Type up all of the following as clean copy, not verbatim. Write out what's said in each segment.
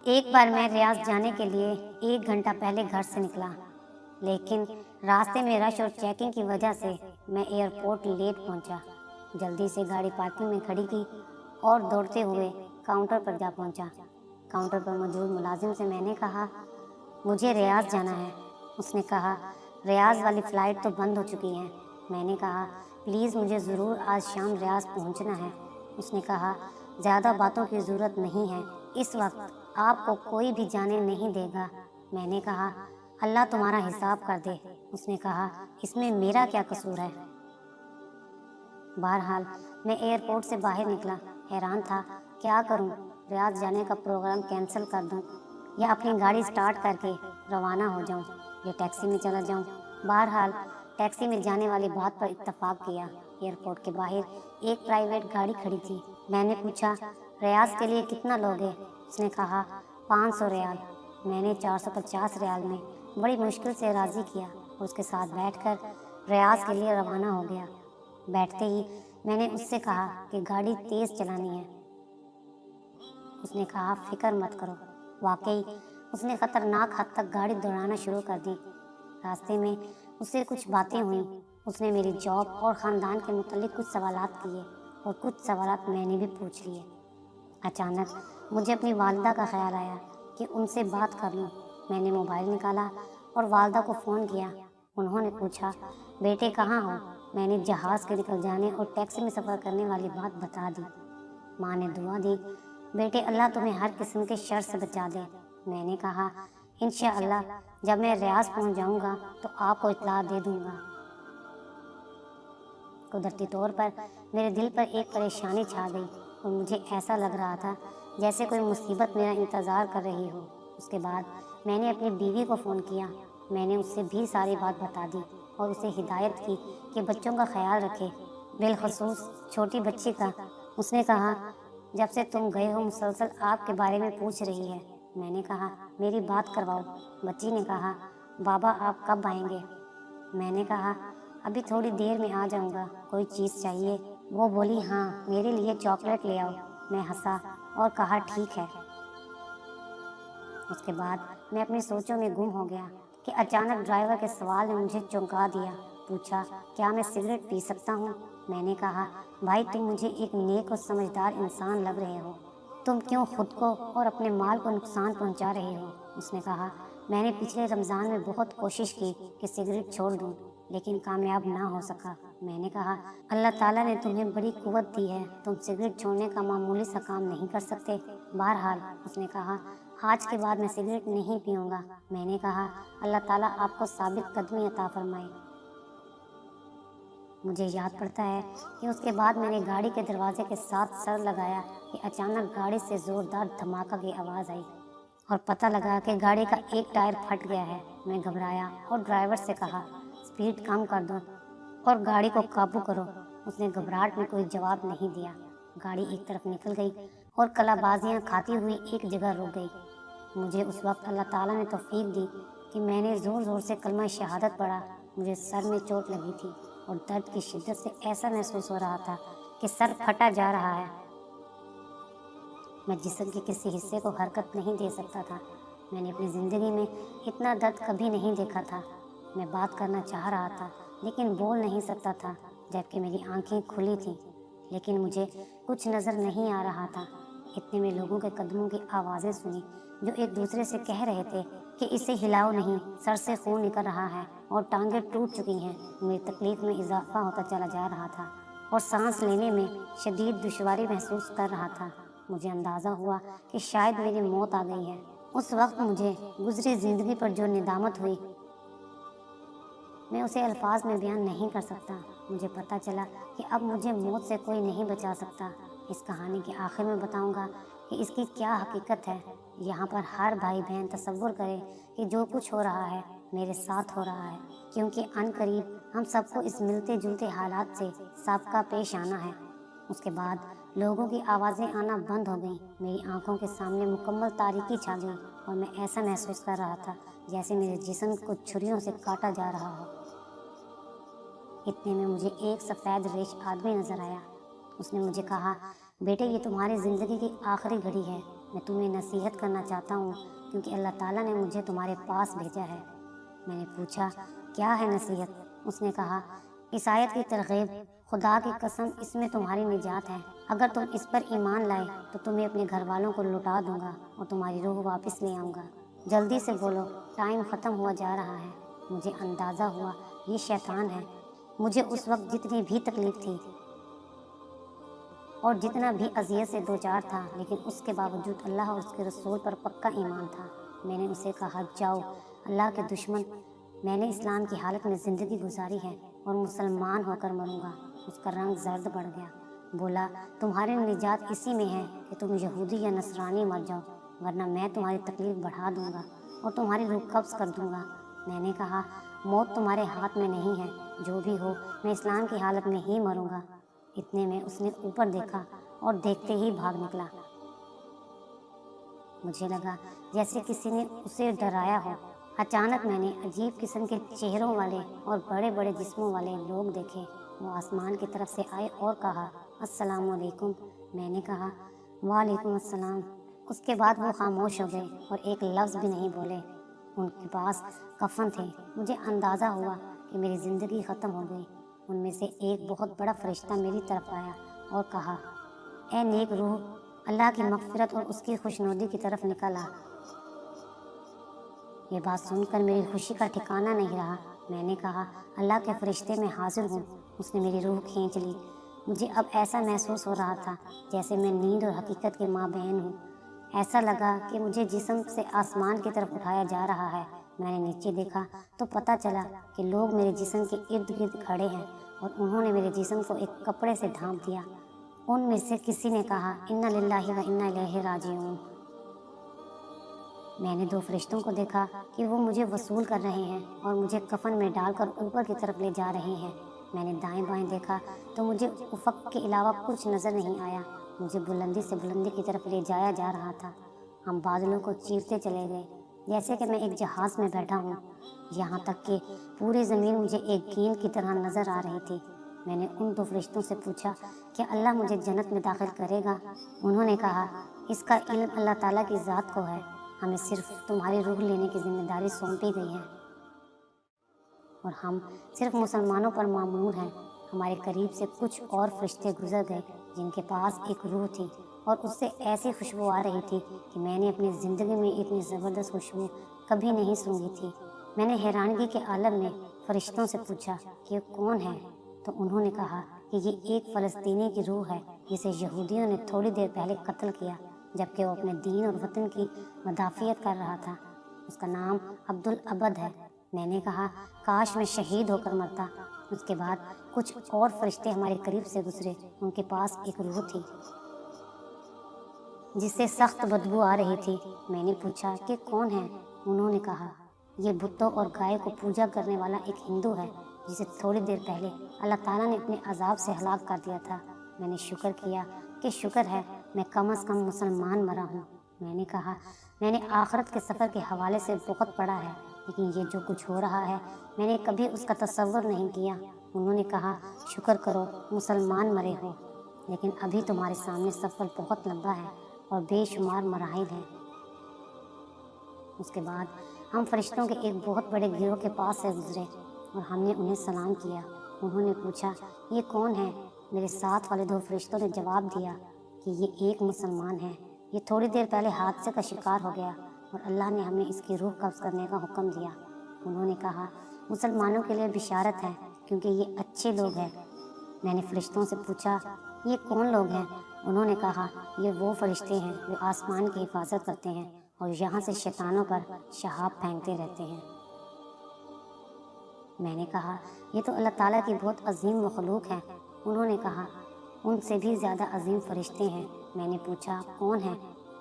ایک بار میں ریاض جانے کے لیے 1 گھنٹہ پہلے گھر سے نکلا، لیکن راستے میں رش اور چیکنگ کی وجہ سے میں ایئرپورٹ لیٹ پہنچا۔ جلدی سے گاڑی پارکنگ میں کھڑی کی اور دوڑتے ہوئے کاؤنٹر پر جا پہنچا۔ کاؤنٹر پر موجود ملازم سے میں نے کہا، مجھے ریاض جانا ہے۔ اس نے کہا، ریاض والی فلائٹ تو بند ہو چکی ہے۔ میں نے کہا، پلیز مجھے ضرور آج شام ریاض پہنچنا ہے۔ اس نے کہا، زیادہ باتوں کی ضرورت نہیں ہے، اس وقت آپ کو کوئی بھی جانے نہیں دے گا۔ میں نے کہا، اللہ تمہارا حساب کر دے۔ اس نے کہا، اس میں میرا کیا قصور ہے؟ بہرحال میں ایئرپورٹ سے باہر نکلا، حیران تھا کیا کروں، ریاض جانے کا پروگرام کینسل کر دوں یا اپنی گاڑی سٹارٹ کر کے روانہ ہو جاؤں یا ٹیکسی میں چلا جاؤں۔ بہرحال ٹیکسی میں جانے والی بات پر اتفاق کیا۔ ایئرپورٹ کے باہر ایک پرائیویٹ گاڑی کھڑی تھی۔ میں نے پوچھا، ریاض کے لیے کتنا لوگے؟ اس نے کہا، 500 ریال۔ میں نے 450 ریال میں بڑی مشکل سے راضی کیا اور اس کے ساتھ بیٹھ کر ریاض کے لیے روانہ ہو گیا۔ بیٹھتے ہی میں نے اس سے کہا کہ گاڑی تیز چلانی ہے۔ اس نے کہا، فکر مت کرو۔ واقعی اس نے خطرناک حد تک گاڑی دوڑانا شروع کر دی۔ راستے میں اس سے کچھ باتیں ہوئیں۔ اس نے میری جاب اور خاندان کے متعلق کچھ سوالات کیے اور کچھ سوالات میں نے بھی پوچھ لیے۔ اچانک مجھے اپنی والدہ کا خیال آیا کہ ان سے بات کر لوں۔ میں نے موبائل نکالا اور والدہ کو فون کیا۔ انہوں نے پوچھا، بیٹے کہاں ہو؟ میں نے جہاز کے نکل جانے اور ٹیکسی میں سفر کرنے والی بات بتا دی۔ ماں نے دعا دی، بیٹے اللہ تمہیں ہر قسم کے شر سے بچا دے۔ میں نے کہا، انشاءاللہ جب میں ریاض پہنچ جاؤں گا تو آپ کو اطلاع دے دوں گا۔ قدرتی طور پر میرے دل پر ایک پریشانی چھا گئی اور مجھے ایسا لگ رہا تھا جیسے کوئی مصیبت میرا انتظار کر رہی ہو۔ اس کے بعد میں نے اپنی بیوی کو فون کیا۔ میں نے اس سے بھی ساری بات بتا دی اور اسے ہدایت کی کہ بچوں کا خیال رکھے، بالخصوص چھوٹی بچی کا۔ اس نے کہا، جب سے تم گئے ہو مسلسل آپ کے بارے میں پوچھ رہی ہے۔ میں نے کہا، میری بات کرواؤ۔ بچی نے کہا، بابا آپ کب آئیں گے؟ میں نے کہا، ابھی تھوڑی دیر میں آ جاؤں گا۔ کوئی چیز چاہیے؟ وہ بولی، ہاں میرے لیے چاکلیٹ لے آؤ۔ میں ہنسا اور کہا، ٹھیک ہے۔ اس کے بعد میں اپنی سوچوں میں گم ہو گیا کہ اچانک ڈرائیور کے سوال نے مجھے چونکا دیا۔ پوچھا، کیا میں سگریٹ پی سکتا ہوں؟ میں نے کہا، بھائی تم مجھے ایک نیک اور سمجھدار انسان لگ رہے ہو، تم کیوں خود کو اور اپنے مال کو نقصان پہنچا رہے ہو؟ اس نے کہا، میں نے پچھلے رمضان میں بہت کوشش کی کہ سگریٹ چھوڑ دوں لیکن کامیاب نہ ہو سکا۔ میں نے کہا، اللہ تعالیٰ نے تمہیں بڑی قوت دی ہے، تم سگریٹ چھوڑنے کا معمولی سا کام نہیں کر سکتے؟ بہرحال اس نے کہا، آج کے بعد میں سگریٹ نہیں پیوں گا۔ میں نے کہا، اللہ تعالیٰ آپ کو ثابت قدمی عطا فرمائے۔ مجھے یاد پڑتا ہے کہ اس کے بعد میں نے گاڑی کے دروازے کے ساتھ سر لگایا کہ اچانک گاڑی سے زوردار دھماکہ کی آواز آئی اور پتہ لگا کہ گاڑی کا ایک ٹائر پھٹ گیا ہے۔ میں گھبرایا اور ڈرائیور سے کہا، سپیڈ کم کر دو اور گاڑی کو قابو کرو۔ اس نے گھبراہٹ میں کوئی جواب نہیں دیا۔ گاڑی ایک طرف نکل گئی اور کلا بازیاں کھاتی ہوئی ایک جگہ رک گئی۔ مجھے اس وقت اللہ تعالیٰ نے توفیق دی کہ میں نے زور زور سے کلمہ شہادت پڑھا۔ مجھے سر میں چوٹ لگی تھی اور درد کی شدت سے ایسا محسوس ہو رہا تھا کہ سر پھٹا جا رہا ہے۔ میں جسم کے کسی حصے کو حرکت نہیں دے سکتا تھا۔ میں نے اپنی زندگی میں اتنا درد کبھی نہیں دیکھا تھا۔ میں بات کرنا چاہ رہا تھا لیکن بول نہیں سکتا تھا، جبکہ میری آنکھیں کھلی تھیں لیکن مجھے کچھ نظر نہیں آ رہا تھا۔ اتنے میں لوگوں کے قدموں کی آوازیں سنی جو ایک دوسرے سے کہہ رہے تھے کہ اسے ہلاؤ نہیں، سر سے خون نکل رہا ہے اور ٹانگیں ٹوٹ چکی ہیں۔ میری تکلیف میں اضافہ ہوتا چلا جا رہا تھا اور سانس لینے میں شدید دشواری محسوس کر رہا تھا۔ مجھے اندازہ ہوا کہ شاید میری موت آ گئی ہے۔ اس وقت مجھے گزری زندگی پر جو ندامت ہوئی میں اسے الفاظ میں بیان نہیں کر سکتا۔ مجھے پتہ چلا کہ اب مجھے موت سے کوئی نہیں بچا سکتا۔ اس کہانی کے آخر میں بتاؤں گا کہ اس کی کیا حقیقت ہے۔ یہاں پر ہر بھائی بہن تصور کرے کہ جو کچھ ہو رہا ہے میرے ساتھ ہو رہا ہے، کیونکہ عن قریب ہم سب کو اس ملتے جلتے حالات سے سابقہ پیش آنا ہے۔ اس کے بعد لوگوں کی آوازیں آنا بند ہو گئیں۔ میری آنکھوں کے سامنے مکمل تاریکی چھا گئی اور میں ایسا محسوس کر رہا تھا جیسے میرے جسم کو چھریوں سے کاٹا جا رہا ہو۔ اتنے میں مجھے ایک سفید ریش آدمی نظر آیا۔ اس نے مجھے کہا، بیٹے یہ تمہاری زندگی کی آخری گھڑی ہے، میں تمہیں نصیحت کرنا چاہتا ہوں کیونکہ اللہ تعالیٰ نے مجھے تمہارے پاس بھیجا ہے۔ میں نے پوچھا کیا ہے نصیحت؟ اس نے کہا اس آیت کی ترغیب، خدا کی قسم اس میں تمہاری نجات ہے۔ اگر تم اس پر ایمان لائے تو تمہیں اپنے گھر والوں کو لوٹا دوں گا اور تمہاری روح واپس لے آؤں گا۔ جلدی سے بولو، ٹائم ختم ہوا جا رہا ہے۔ مجھے اندازہ ہوا یہ شیطان ہے۔ مجھے اس وقت جتنی بھی تکلیف تھی اور جتنا بھی اذیت سے دوچار تھا، لیکن اس کے باوجود اللہ اور اس کے رسول پر پکا ایمان تھا۔ میں نے اسے کہا جاؤ اللہ کے دشمن، میں نے اسلام کی حالت میں زندگی گزاری ہے اور مسلمان ہو کر مروں گا۔ اس کا رنگ زرد پڑ گیا۔ بولا تمہاری نجات اسی میں ہے کہ تم یہودی یا نصرانی مر جاؤ، ورنہ میں تمہاری تکلیف بڑھا دوں گا اور تمہاری روح قبض کر دوں گا۔ میں نے کہا موت تمہارے ہاتھ میں نہیں ہے، جو بھی ہو میں اسلام کی حالت میں ہی مروں گا۔ اتنے میں اس نے اوپر دیکھا اور دیکھتے ہی بھاگ نکلا۔ مجھے لگا جیسے کسی نے اسے ڈرایا ہو۔ اچانک میں نے عجیب قسم کے چہروں والے اور بڑے بڑے جسموں والے لوگ دیکھے۔ وہ آسمان کی طرف سے آئے اور کہا السلام علیکم۔ میں نے کہا وعلیکم السلام۔ اس کے بعد وہ خاموش ہو گئے اور ایک لفظ بھی نہیں بولے۔ ان کے پاس کفن تھے۔ مجھے اندازہ ہوا کہ میری زندگی ختم ہو گئی۔ ان میں سے ایک بہت بڑا فرشتہ میری طرف آیا اور کہا اے نیک روح، اللہ کی مغفرت اور اس کی خوشنودی کی طرف نکل آ۔ یہ بات سن کر میری خوشی کا ٹھکانہ نہیں رہا۔ میں نے کہا اللہ کے فرشتے میں حاضر ہوں۔ اس نے میری روح کھینچ لی۔ مجھے اب ایسا محسوس ہو رہا تھا جیسے میں نیند اور حقیقت کے مابین ہوں۔ ایسا لگا کہ مجھے جسم سے آسمان کی طرف اٹھایا جا رہا ہے۔ میں نے نیچے دیکھا تو پتہ چلا کہ لوگ میرے جسم کے ارد گرد کھڑے ہیں اور انہوں نے میرے جسم کو ایک کپڑے سے ڈھانپ دیا۔ ان میں سے کسی نے کہا انا للہ و انا الیہ راجعون۔ میں نے دو فرشتوں کو دیکھا کہ وہ مجھے وصول کر رہے ہیں اور مجھے کفن میں ڈال کر اوپر کی طرف لے جا رہے ہیں۔ میں نے دائیں بائیں دیکھا تو مجھے افق کے علاوہ کچھ نظر نہیں آیا۔ مجھے بلندی سے بلندی کی طرف لے جایا جا رہا تھا۔ ہم بادلوں کو چیرتے چلے گئے جیسے کہ میں ایک جہاز میں بیٹھا ہوں، یہاں تک کہ پوری زمین مجھے ایک گیند کی طرح نظر آ رہی تھی۔ میں نے ان دو فرشتوں سے پوچھا کہ اللہ مجھے جنت میں داخل کرے گا؟ انہوں نے کہا اس کا علم اللہ تعالیٰ کی ذات کو ہے، ہمیں صرف تمہاری روح لینے کی ذمہ داری سونپی گئی ہے اور ہم صرف مسلمانوں پر مامور ہیں۔ ہمارے قریب سے کچھ اور فرشتے گزر گئے جن کے پاس ایک روح تھی اور اس سے ایسی خوشبو آ رہی تھی کہ میں نے اپنی زندگی میں اتنی زبردست خوشبو کبھی نہیں سونگھی تھی۔ میں نے حیرانگی کے عالم میں فرشتوں سے پوچھا کہ یہ کون ہے؟ تو انہوں نے کہا کہ یہ ایک فلسطینی کی روح ہے جسے یہودیوں نے تھوڑی دیر پہلے قتل کیا جبکہ وہ اپنے دین اور وطن کی مدافعت کر رہا تھا۔ اس کا نام عبدالعبد ہے۔ میں نے کہا کاش میں شہید ہو کر مرتا۔ اس کے بعد کچھ اور فرشتے ہمارے قریب سے گزرے۔ ان کے پاس ایک روح تھی جس سے سخت بدبو آ رہی تھی۔ میں نے پوچھا کہ کون ہے؟ انہوں نے کہا یہ بتوں اور گائے کو پوجا کرنے والا ایک ہندو ہے جسے تھوڑی دیر پہلے اللہ تعالیٰ نے اپنے عذاب سے ہلاک کر دیا تھا۔ میں نے شکر کیا کہ شکر ہے میں کم از کم مسلمان مرا ہوں۔ میں نے کہا میں نے آخرت کے سفر کے حوالے سے بہت پڑھا ہے، لیکن یہ جو کچھ ہو رہا ہے میں نے کبھی اس کا تصور نہیں کیا۔ انہوں نے کہا شکر کرو مسلمان مرے ہو، لیکن ابھی تمہارے سامنے سفر بہت لمبا ہے اور بے شمار مراحل ہیں۔ اس کے بعد ہم فرشتوں کے ایک بہت بڑے گروہ کے پاس سے گزرے اور ہم نے انہیں سلام کیا۔ انہوں نے پوچھا یہ کون ہے؟ میرے ساتھ والے دو فرشتوں نے جواب دیا کہ یہ ایک مسلمان ہے، یہ تھوڑی دیر پہلے حادثے کا شکار ہو گیا اور اللہ نے ہمیں اس کی روح قبض کرنے کا حکم دیا۔ انہوں نے کہا مسلمانوں کے لیے بشارت ہے کیونکہ یہ اچھے لوگ ہیں۔ میں نے فرشتوں سے پوچھا یہ کون لوگ ہیں؟ انہوں نے کہا یہ وہ فرشتے ہیں جو آسمان کی حفاظت کرتے ہیں اور یہاں سے شیطانوں پر شہاب پھینکتے رہتے ہیں۔ میں نے کہا یہ تو اللہ تعالیٰ کی بہت عظیم مخلوق ہے۔ انہوں نے کہا ان سے بھی زیادہ عظیم فرشتے ہیں۔ میں نے پوچھا کون ہیں؟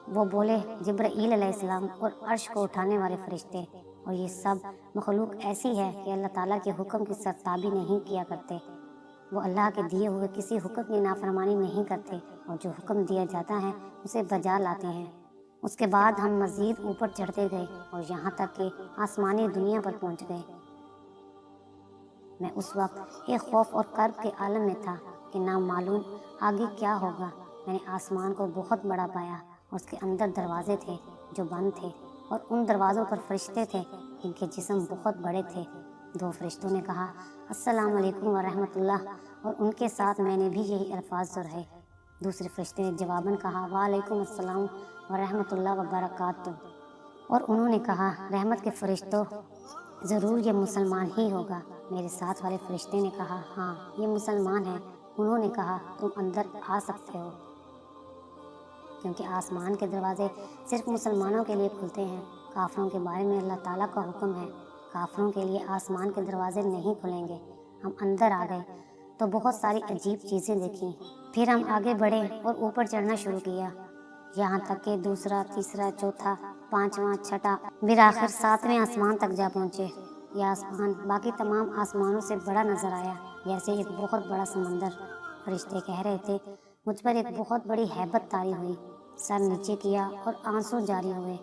وہ بولے جبرائیل علیہ السلام اور عرش کو اٹھانے والے فرشتے، اور یہ سب مخلوق ایسی ہے کہ اللہ تعالیٰ کے حکم کی سرتابی نہیں کیا کرتے۔ وہ اللہ کے دیے ہوئے کسی حکم کی نافرمانی نہیں کرتے اور جو حکم دیا جاتا ہے اسے بجا لاتے ہیں۔ اس کے بعد ہم مزید اوپر چڑھتے گئے اور یہاں تک کہ آسمانی دنیا پر پہنچ گئے۔ میں اس وقت ایک خوف اور کرب کے عالم میں تھا کہ نامعلوم آگے کیا ہوگا۔ میں نے آسمان کو بہت بڑا پایا اور اس کے اندر دروازے تھے جو بند تھے، اور ان دروازوں پر فرشتے تھے جن کے جسم بہت بڑے تھے۔ 2 فرشتوں نے کہا السلام علیکم ورحمۃ اللہ، اور ان کے ساتھ میں نے بھی یہی الفاظ دہرائے۔ دوسرے فرشتے نے جواباً کہا وعلیکم السلام ورحمۃ اللہ وبرکاتہ، اور انہوں نے کہا رحمت کے فرشتوں، ضرور یہ مسلمان ہی ہوگا۔ میرے ساتھ والے فرشتے نے کہا ہاں یہ مسلمان ہے۔ انہوں نے کہا تم اندر آ سکتے ہو، کیونکہ آسمان کے دروازے صرف مسلمانوں کے لیے کھلتے ہیں۔ کافروں کے بارے میں اللہ تعالیٰ کا حکم ہے، کافروں کے لیے آسمان کے دروازے نہیں کھلیں گے۔ ہم اندر آ گئے تو بہت ساری عجیب چیزیں دیکھیں، پھر ہم آگے بڑھے اور اوپر چڑھنا شروع کیا، یہاں تک کہ دوسرا، تیسرا، چوتھا، پانچواں، چھٹا، بالآخر 7ویں آسمان تک جا پہنچے۔ یہ آسمان باقی تمام آسمانوں سے بڑا نظر آیا، جیسے ایک بہت بڑا سمندر۔ فرشتے کہہ رہے تھے مجھ پر ایک بہت بڑی ہیبت طاری ہوئی، سر نیچے کیا اور آنسو جاری ہوئے۔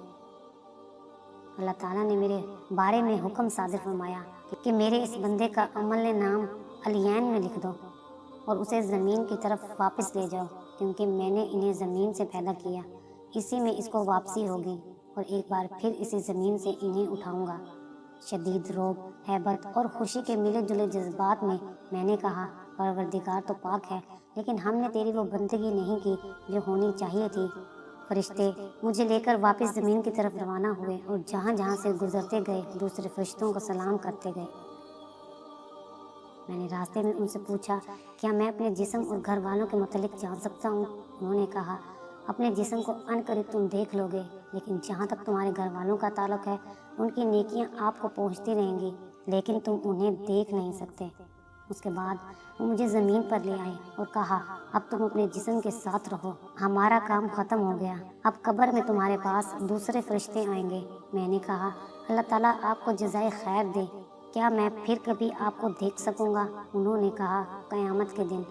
اللہ تعالیٰ نے میرے بارے میں حکم صادر فرمایا کہ میرے اس بندے کا عمل نام علین میں لکھ دو اور اسے زمین کی طرف واپس لے جاؤ، کیونکہ میں نے انہیں زمین سے پیدا کیا، اسی میں اس کو واپسی ہوگی، اور ایک بار پھر اسی زمین سے انہیں اٹھاؤں گا۔ شدید رعب، ہیبت اور خوشی کے ملے جلے جذبات میں نے کہا پروردگار تو پاک ہے، لیکن ہم نے تیری وہ بندگی نہیں کی جو ہونی چاہیے تھی۔ فرشتے مجھے لے کر واپس زمین کی طرف روانہ ہوئے اور جہاں جہاں سے گزرتے گئے دوسرے فرشتوں کو سلام کرتے گئے۔ میں نے راستے میں ان سے پوچھا کیا میں اپنے جسم اور گھر والوں کے متعلق جان سکتا ہوں؟ انہوں نے کہا اپنے جسم کو عنقریب تم دیکھ لو گے، لیکن جہاں تک تمہارے گھر والوں کا تعلق ہے ان کی نیکیاں آپ کو پہنچتی رہیں گی، لیکن تم انہیں دیکھ نہیں سکتے۔ اس کے بعد وہ مجھے زمین پر لے آئے اور کہا اب تم اپنے جسم کے ساتھ رہو، ہمارا کام ختم ہو گیا، اب قبر میں تمہارے پاس دوسرے فرشتے آئیں گے۔ میں نے کہا اللہ تعالیٰ آپ کو جزائے خیر دے، کیا میں پھر کبھی آپ کو دیکھ سکوں گا؟ انہوں نے کہا قیامت کے دن،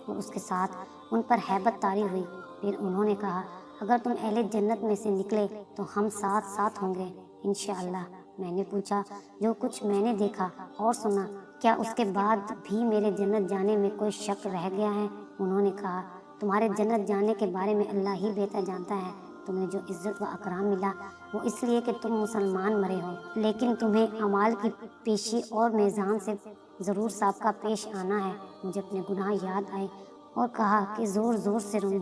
اور اس کے ساتھ ان پر ہیبت طاری ہوئی۔ پھر انہوں نے کہا اگر تم اہل جنت میں سے نکلے تو ہم ساتھ ساتھ ہوں گے انشاءاللہ۔ میں نے پوچھا جو کچھ میں نے دیکھا اور سنا کیا اس کے بعد بھی میرے جنت جانے میں کوئی شک رہ گیا ہے؟ انہوں نے کہا تمہارے جنت جانے کے بارے میں اللہ ہی بہتر جانتا ہے۔ تمہیں جو عزت و اکرام ملا وہ اس لیے کہ تم مسلمان مرے ہو، لیکن تمہیں اعمال کی پیشی اور میزان سے ضرور سابقہ پیش آنا ہے۔ مجھے اپنے گناہ یاد آئے اور کہا کہ زور زور سے روؤں۔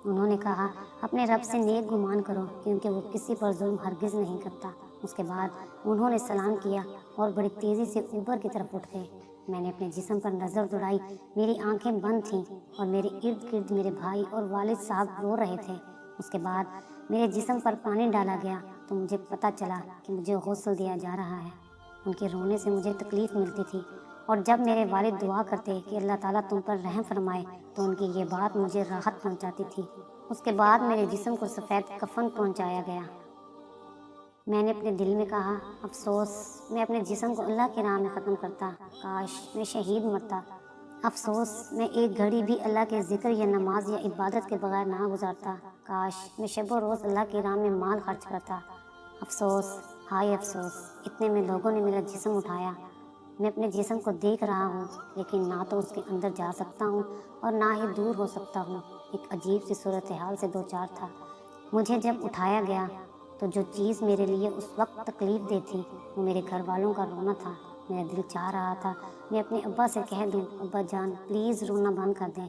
انہوں نے کہا اپنے رب سے نیک گمان کرو، کیونکہ وہ کسی پر ظلم ہرگز نہیں کرتا۔ اس کے بعد انہوں نے سلام کیا اور بڑی تیزی سے اوپر کی طرف اٹھ گئے۔ میں نے اپنے جسم پر نظر دوڑائی، میری آنکھیں بند تھیں اور میرے ارد گرد میرے بھائی اور والد صاحب رو رہے تھے۔ اس کے بعد میرے جسم پر پانی ڈالا گیا تو مجھے پتہ چلا کہ مجھے غسل دیا جا رہا ہے۔ ان کے رونے سے مجھے تکلیف ملتی تھی، اور جب میرے والد دعا کرتے کہ اللہ تعالیٰ تم پر رحم فرمائے تو ان کی یہ بات مجھے راحت پہنچاتی تھی۔ اس کے بعد میرے جسم کو سفید کفن پہنچایا گیا۔ میں نے اپنے دل میں کہا افسوس میں اپنے جسم کو اللہ کی راہ میں ختم کرتا، کاش میں شہید مرتا، افسوس میں ایک گھڑی بھی اللہ کے ذکر یا نماز یا عبادت کے بغیر نہ گزارتا، کاش میں شب و روز اللہ کی راہ میں مال خرچ کرتا، افسوس ہائے افسوس۔ اتنے میں لوگوں نے میرا جسم اٹھایا۔ میں اپنے جسم کو دیکھ رہا ہوں، لیکن نہ تو اس کے اندر جا سکتا ہوں اور نہ ہی دور ہو سکتا ہوں۔ ایک عجیب سی صورتحال سے دوچار تھا۔ مجھے جب اٹھایا گیا تو جو چیز میرے لیے اس وقت تکلیف دہ تھی وہ میرے گھر والوں کا رونا تھا۔ میرا دل چاہ رہا تھا میں اپنے ابا سے کہہ دوں ابا جان پلیز رونا بند کر دیں،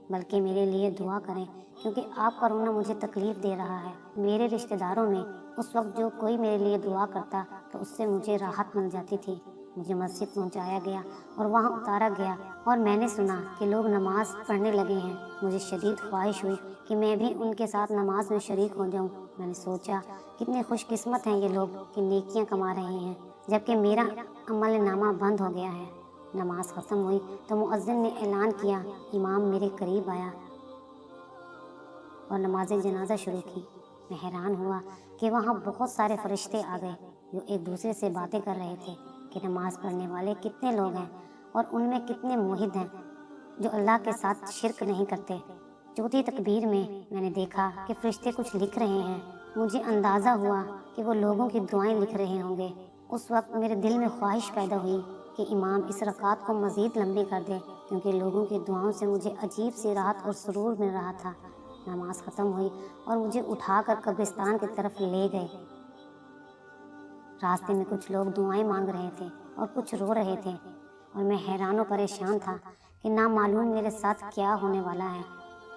بلکہ میرے لیے دعا کریں، کیونکہ آپ کا رونا مجھے تکلیف دے رہا ہے۔ میرے رشتہ داروں میں اس وقت جو کوئی میرے لیے دعا کرتا تو اس سے مجھے راحت مل جاتی تھی۔ مجھے مسجد پہنچایا گیا اور وہاں اتارا گیا اور میں نے سنا کہ لوگ نماز پڑھنے لگے ہیں۔ مجھے شدید خواہش ہوئی کہ میں بھی ان کے ساتھ نماز میں شریک ہو جاؤں۔ میں نے سوچا کتنے خوش قسمت ہیں یہ لوگ کہ نیکیاں کما رہے ہیں، جبکہ میرا عمل نامہ بند ہو گیا ہے۔ نماز ختم ہوئی تو مؤذن نے اعلان کیا، امام میرے قریب آیا اور نماز جنازہ شروع کی۔ میں حیران ہوا کہ وہاں بہت سارے فرشتے آ گئے جو ایک دوسرے سے باتیں کر رہے تھے کہ نماز پڑھنے والے کتنے لوگ ہیں اور ان میں کتنے موحد ہیں جو اللہ کے ساتھ شرک نہیں کرتے۔ چوتھی تکبیر میں نے دیکھا کہ فرشتے کچھ لکھ رہے ہیں۔ مجھے اندازہ ہوا کہ وہ لوگوں کی دعائیں لکھ رہے ہوں گے۔ اس وقت میرے دل میں خواہش پیدا ہوئی کہ امام اس رکعت کو مزید لمبی کر دے کیونکہ لوگوں کی دعاؤں سے مجھے عجیب سی راحت اور سرور مل رہا تھا۔ نماز ختم ہوئی اور مجھے اٹھا کر قبرستان کی طرف لے گئے۔ راستے میں کچھ لوگ دعائیں مانگ رہے تھے اور کچھ رو رہے تھے، اور میں حیران و پریشان تھا کہ نہ معلوم میرے ساتھ کیا ہونے والا ہے۔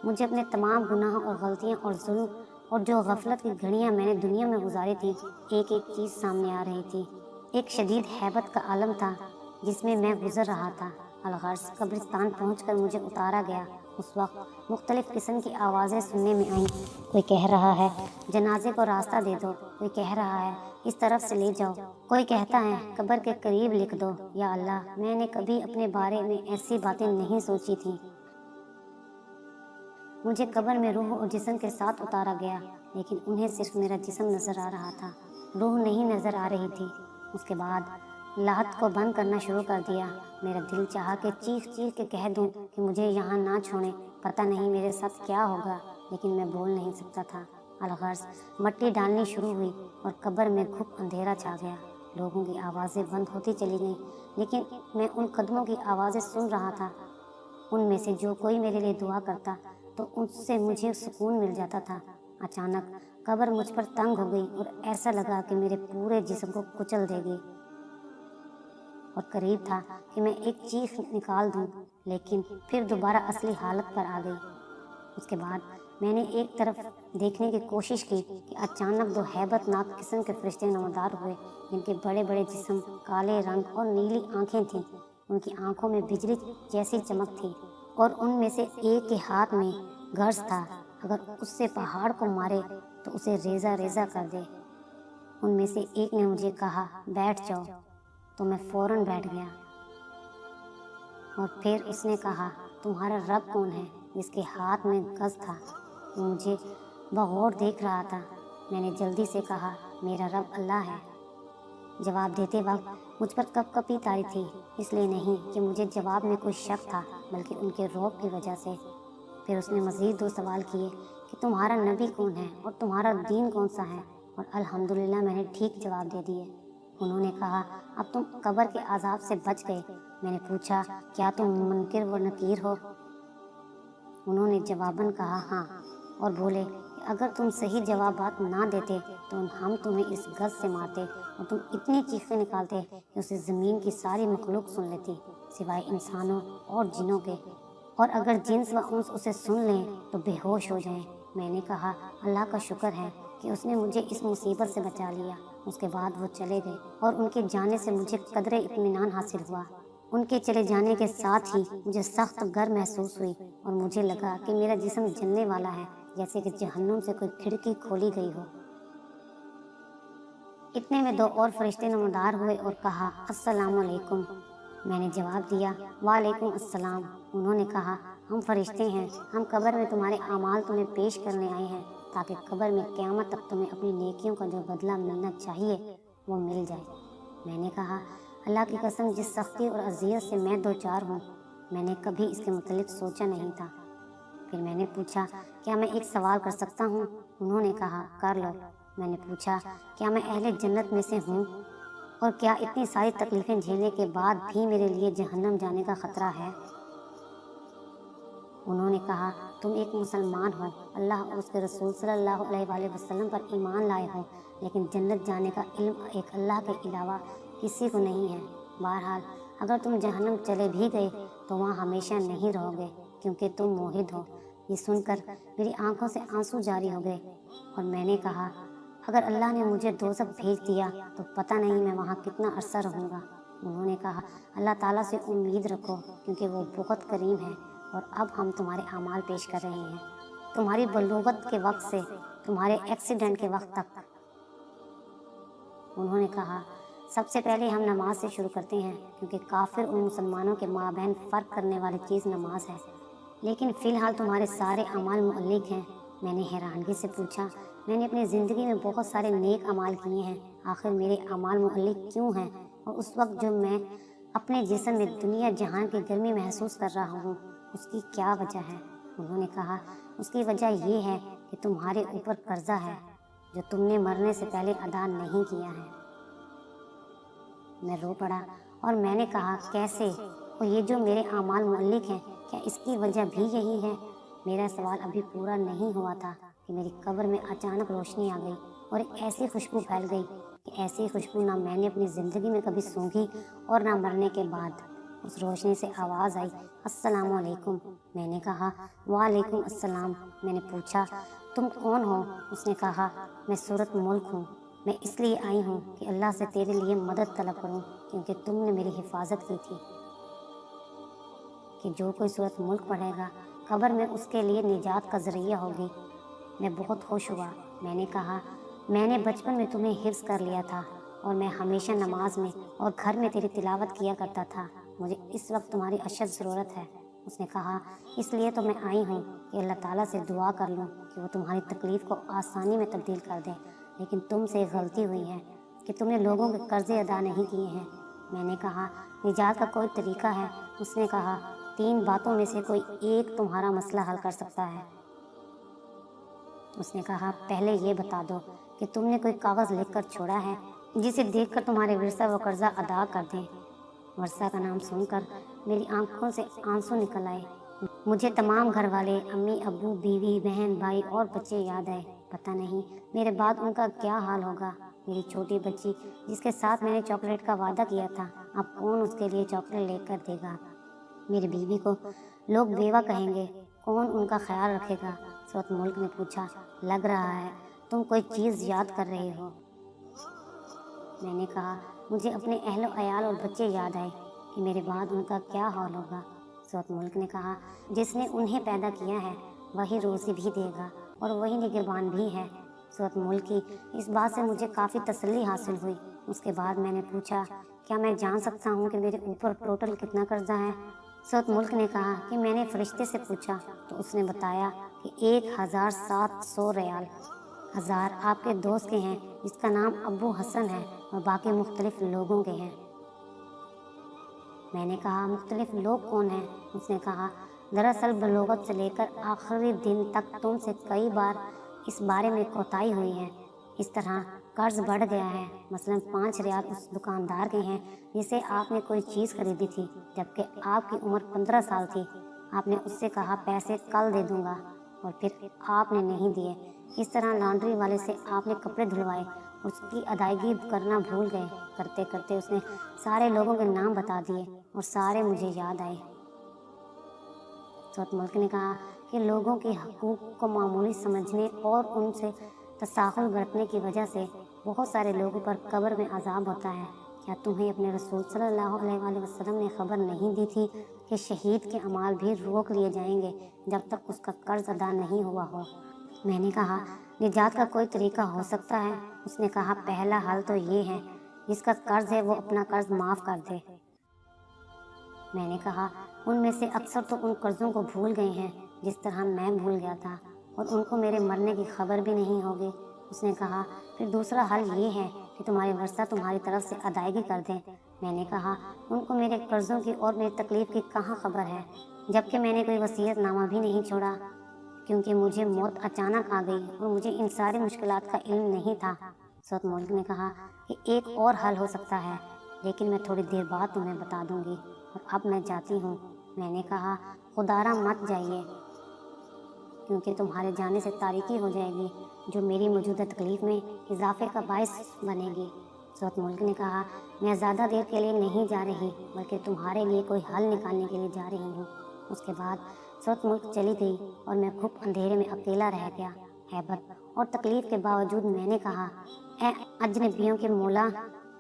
مجھے اپنے تمام گناہ اور غلطیاں اور ظلم اور جو غفلت کی گھڑیاں میں نے دنیا میں گزاری تھی، ایک ایک چیز سامنے آ رہی تھی۔ ایک شدید ہیبت کا عالم تھا جس میں میں گزر رہا تھا۔ الغرض قبرستان پہنچ کر مجھے اتارا گیا۔ اس وقت مختلف قسم کی آوازیں سننے میں آئیں۔ کوئی کہہ رہا ہے جنازے کو راستہ دے دو، کوئی کہہ رہا ہے اس طرف سے لے جاؤ، کوئی کہتا ہے قبر کے قریب لکھ دو۔ یا اللہ، میں نے کبھی اپنے بارے میں ایسی باتیں نہیں سوچی تھیں۔ مجھے قبر میں روح اور جسم کے ساتھ اتارا گیا، لیکن انہیں صرف میرا جسم نظر آ رہا تھا، روح نہیں نظر آ رہی تھی۔ اس کے بعد لاہت کو بند کرنا شروع کر دیا۔ میرا دل چاہا کہ چیخ چیخ کے کہہ دوں کہ مجھے یہاں نہ چھوڑیں، پتہ نہیں میرے ساتھ کیا ہوگا، لیکن میں بول نہیں سکتا تھا۔ الغرض مٹی ڈالنی شروع ہوئی اور قبر میں گھپ اندھیرا چھا گیا۔ لوگوں کی آوازیں بند ہوتی چلی گئیں، لیکن میں ان قدموں کی آوازیں سن رہا تھا۔ ان میں سے جو کوئی میرے لیے دعا کرتا تو اس سے مجھے سکون مل جاتا تھا۔ اچانک قبر مجھ پر تنگ ہو گئی اور ایسا لگا کہ میرے پورے جسم کو کچل دے گی، اور قریب تھا کہ میں ایک چیخ نکال دوں، لیکن پھر دوبارہ اصلی حالت پر آ گئی۔ اس کے بعد میں نے ایک طرف دیکھنے کی کوشش کی کہ اچانک دو ہیبت ناک قسم کے فرشتے نمودار ہوئے، جن کے بڑے بڑے جسم، کالے رنگ اور نیلی آنکھیں تھیں۔ ان کی آنکھوں میں بجلی جیسی چمک تھی، اور ان میں سے ایک کے ہاتھ میں گرز تھا، اگر اس سے پہاڑ کو مارے تو اسے ریزہ ریزہ کر دے۔ ان میں سے ایک نے مجھے کہا بیٹھ جاؤ، تو میں فوراً بیٹھ گیا۔ اور پھر اس نے کہا تمہارا رب کون ہے؟ جس کے ہاتھ میں گز تھا۔ وہ مجھے بغور دیکھ رہا تھا۔ میں نے جلدی سے کہا میرا رب اللہ ہے۔ جواب دیتے وقت مجھ پر کپ کپی طاری تھی، اس لیے نہیں کہ مجھے جواب میں کوئی شک تھا، بلکہ ان کے رعب کی وجہ سے۔ پھر اس نے مزید 2 سوال کیے کہ تمہارا نبی کون ہے اور تمہارا دین کون سا ہے، اور الحمدللہ میں نے ٹھیک جواب دے دیے۔ انہوں نے کہا اب تم قبر کے عذاب سے بچ گئے۔ میں نے پوچھا کیا تم منکر و نکیر ہو؟ انہوں نے جواباً کہا ہاں، اور بولے کہ اگر تم صحیح جوابات نہ دیتے تو ہم تمہیں اس گز سے مارتے اور تم اتنی چیخیں نکالتے کہ اسے زمین کی ساری مخلوق سن لیتی، سوائے انسانوں اور جنوں کے، اور اگر جنس و انس اسے سن لیں تو بے ہوش ہو جائیں۔ میں نے کہا اللہ کا شکر ہے کہ اس نے مجھے اس مصیبت سے بچا لیا۔ اس کے بعد وہ چلے گئے، اور ان کے جانے سے مجھے قدرے اطمینان حاصل ہوا۔ ان کے چلے جانے کے ساتھ ہی مجھے سخت گر محسوس ہوئی، اور مجھے لگا کہ میرا جسم جلنے والا ہے، جیسے کہ جہنم سے کوئی کھڑکی کھولی گئی ہو۔ اتنے میں 2 اور فرشتے نمودار ہوئے اور کہا السلام علیکم۔ میں نے جواب دیا وعلیکم السلام۔ انہوں نے کہا ہم فرشتے ہیں، ہم قبر میں تمہارے اعمال تمہیں پیش کرنے آئے ہیں، تاکہ قبر میں قیامت تک تمہیں اپنی نیکیوں کا جو بدلہ ملنا چاہیے وہ مل جائے۔ میں نے کہا اللہ کی قسم، جس سختی اور اذیت سے میں دوچار ہوں، میں نے کبھی اس کے متعلق سوچا نہیں تھا۔ پھر میں نے پوچھا کیا میں ایک سوال کر سکتا ہوں؟ انہوں نے کہا کر لو۔ میں نے پوچھا کیا میں اہل جنت میں سے ہوں، اور کیا اتنی ساری تکلیفیں جھیلنے کے بعد بھی میرے لیے جہنم جانے کا خطرہ ہے؟ انہوں نے کہا تم ایک مسلمان ہو، اللہ اور اس کے رسول صلی اللہ علیہ وآلہ وسلم پر ایمان لائے ہو، لیکن جنت جانے کا علم ایک اللہ کے علاوہ کسی کو نہیں ہے۔ بہرحال اگر تم جہنم چلے بھی گئے تو وہاں ہمیشہ نہیں رہو گے، کیونکہ تم موحد ہو۔ یہ سن کر میری آنکھوں سے آنسو جاری ہو گئے، اور میں نے کہا اگر اللہ نے مجھے دوزخ بھیج دیا تو پتہ نہیں میں وہاں کتنا عرصہ رہوں گا۔ انہوں نے کہا اللہ تعالیٰ سے امید رکھو، کیونکہ وہ بہت کریم ہے، اور اب ہم تمہارے اعمال پیش کر رہے ہیں، تمہاری بلوغت کے وقت سے تمہارے ایکسیڈنٹ کے وقت تک۔ انہوں نے کہا سب سے پہلے ہم نماز سے شروع کرتے ہیں، کیونکہ کافر اور مسلمانوں کے مابین فرق کرنے والی چیز نماز ہے، لیکن فی الحال تمہارے سارے اعمال معلق ہیں۔ میں نے حیرانگی سے پوچھا میں نے اپنی زندگی میں بہت سارے نیک اعمال کیے ہیں، آخر میرے اعمال معلق کیوں ہیں؟ اور اس وقت جو میں اپنے جسم میں دنیا جہان کی گرمی محسوس کر رہا ہوں، اس کی کیا وجہ ہے؟ انہوں نے کہا اس کی وجہ یہ ہے کہ تمہارے اوپر قرضہ ہے جو تم نے مرنے سے پہلے ادا نہیں کیا ہے۔ میں رو پڑا اور میں نے کہا کیسے؟ اور یہ جو میرے اعمال معلق ہیں، کیا اس کی وجہ بھی یہی ہے؟ میرا سوال ابھی پورا نہیں ہوا تھا کہ میری قبر میں اچانک روشنی آ گئی اور ایک ایسی خوشبو پھیل گئی کہ ایسی خوشبو نہ میں نے اپنی زندگی میں کبھی سونگھی اور نہ مرنے کے بعد۔ اس روشنی سے آواز آئی، السلام علیکم۔ میں نے کہا، وعلیکم السلام۔ میں نے پوچھا، تم کون ہو؟ اس نے کہا، میں سورۃ ملک ہوں۔ میں اس لیے آئی ہوں کہ اللہ سے تیرے لیے مدد طلب کروں، کیونکہ تم نے میری حفاظت کی تھی کہ جو کوئی سورۃ ملک پڑھے گا قبر میں اس کے لیے نجات کا ذریعہ ہوگی۔ میں بہت خوش ہوا۔ میں نے کہا، میں نے بچپن میں تمہیں حفظ کر لیا تھا اور میں ہمیشہ نماز میں اور گھر میں تیری تلاوت کیا کرتا تھا۔ مجھے اس وقت تمہاری اشد ضرورت ہے۔ اس نے کہا، اس لیے تو میں آئی ہوں کہ اللہ تعالیٰ سے دعا کر لوں کہ وہ تمہاری تکلیف کو آسانی میں تبدیل کر دے، لیکن تم سے ایک غلطی ہوئی ہے کہ تم نے لوگوں کے قرضے ادا نہیں کیے ہیں۔ میں نے کہا، نجات کا کوئی طریقہ ہے؟ اس نے کہا، 3 باتوں میں سے کوئی ایک تمہارا مسئلہ حل کر سکتا ہے۔ اس نے کہا، پہلے یہ بتا دو کہ تم نے کوئی کاغذ لکھ کر چھوڑا ہے جسے دیکھ کر تمہارے ورثہ وہ قرضہ ادا کر دیں۔ ورثہ کا نام سن کر میری آنکھوں سے آنسو نکل آئے۔ مجھے تمام گھر والے، امی ابو، بیوی، بہن، بھائی اور بچے یاد آئے۔ پتہ نہیں میرے بعد ان کا کیا حال ہوگا۔ میری چھوٹی بچی جس کے ساتھ میں نے چاکلیٹ کا وعدہ کیا تھا، اب کون اس کے لیے چاکلیٹ لے کر دے گا؟ میری بیوی کو لوگ بیوہ کہیں گے، کون ان کا خیال رکھے گا؟ سورۃ ملک نے پوچھا، لگ رہا ہے تم کوئی چیز یاد کر رہے ہو۔ میں نے کہا، مجھے اپنے اہل و عیال اور بچے یاد آئے کہ میرے بعد ان کا کیا حال ہوگا۔ سورۃ ملک نے کہا، جس نے انہیں پیدا کیا ہے وہی روزی بھی دے گا اور وہی نگہبان بھی ہے۔ سورۃ ملک کی اس بات سے مجھے کافی تسلی حاصل ہوئی۔ اس کے بعد میں نے پوچھا، کیا میں جان سکتا ہوں کہ میرے اوپر ٹوٹل کتنا قرضہ ہے؟ سورۃ ملک نے کہا کہ میں نے فرشتے سے پوچھا تو اس نے بتایا کہ 1700 ریال۔ 1000 آپ کے دوست کے ہیں جس کا نام ابو حسن ہے اور باقی مختلف لوگوں کے ہیں۔ میں نے کہا، مختلف لوگ کون ہیں؟ اس نے کہا، دراصل بلوغت سے لے کر آخری دن تک تم سے کئی بار اس بارے میں کوتاہی ہوئی ہے۔ اس طرح قرض بڑھ گیا ہے۔ مثلا 5 ریال اس دکاندار کے ہیں جس سے آپ نے کوئی چیز خریدی تھی جبکہ آپ کی عمر 15 سال تھی۔ آپ نے اس سے کہا پیسے کل دے دوں گا اور پھر آپ نے نہیں دیے۔ اس طرح لانڈری والے سے آپ نے کپڑے دھلوائے، اس کی ادائیگی کرنا بھول گئے۔ کرتے کرتے اس نے سارے لوگوں کے نام بتا دیے اور سارے مجھے یاد آئے۔ سورۃ ملک نے کہا کہ لوگوں کے حقوق کو معمولی سمجھنے اور ان سے تساہل برتنے کی وجہ سے بہت سارے لوگوں پر قبر میں عذاب ہوتا ہے۔ کیا تمہیں اپنے رسول صلی اللہ علیہ وآلہ وسلم نے خبر نہیں دی تھی کہ شہید کے اعمال بھی روک لیے جائیں گے جب تک اس کا قرض ادا نہیں ہوا ہو؟ میں نے کہا، نجات کا کوئی طریقہ ہو سکتا ہے؟ اس نے کہا، پہلا حل تو یہ ہے جس کا قرض ہے وہ اپنا قرض معاف کر دے۔ میں نے کہا، ان میں سے اکثر تو ان قرضوں کو بھول گئے ہیں جس طرح میں بھول گیا تھا، اور ان کو میرے مرنے کی خبر بھی نہیں ہوگی۔ اس نے کہا، پھر دوسرا حل یہ ہے کہ تمہارے ورثہ تمہاری طرف سے ادائیگی کر دیں۔ میں نے کہا، ان کو میرے قرضوں کی اور میری تکلیف کی کہاں خبر ہے، جبکہ میں نے کوئی وصیت نامہ بھی نہیں چھوڑا، کیونکہ مجھے موت اچانک آ گئی اور مجھے ان ساری مشکلات کا علم نہیں تھا۔ سورۃ ملک نے کہا کہ ایک اور حل ہو سکتا ہے، لیکن میں تھوڑی دیر بعد تمہیں بتا دوں گی، اور اب میں جاتی ہوں۔ میں نے کہا، خدارا مت جائیے، کیونکہ تمہارے جانے سے تاریکی ہو جائے گی جو میری موجودہ تکلیف میں اضافے کا باعث بنے گی۔ سورۃ ملک نے کہا، میں زیادہ دیر کے لیے نہیں جا رہی بلکہ تمہارے لیے کوئی حل نکالنے کے لیے جا رہی ہوں۔ اس کے بعد سورۃ ملک چلی گئی اور میں خوب اندھیرے میں اکیلا رہ گیا۔ ہیبت اور تکلیف کے باوجود میں نے کہا، اے اجنبیوں کے مولا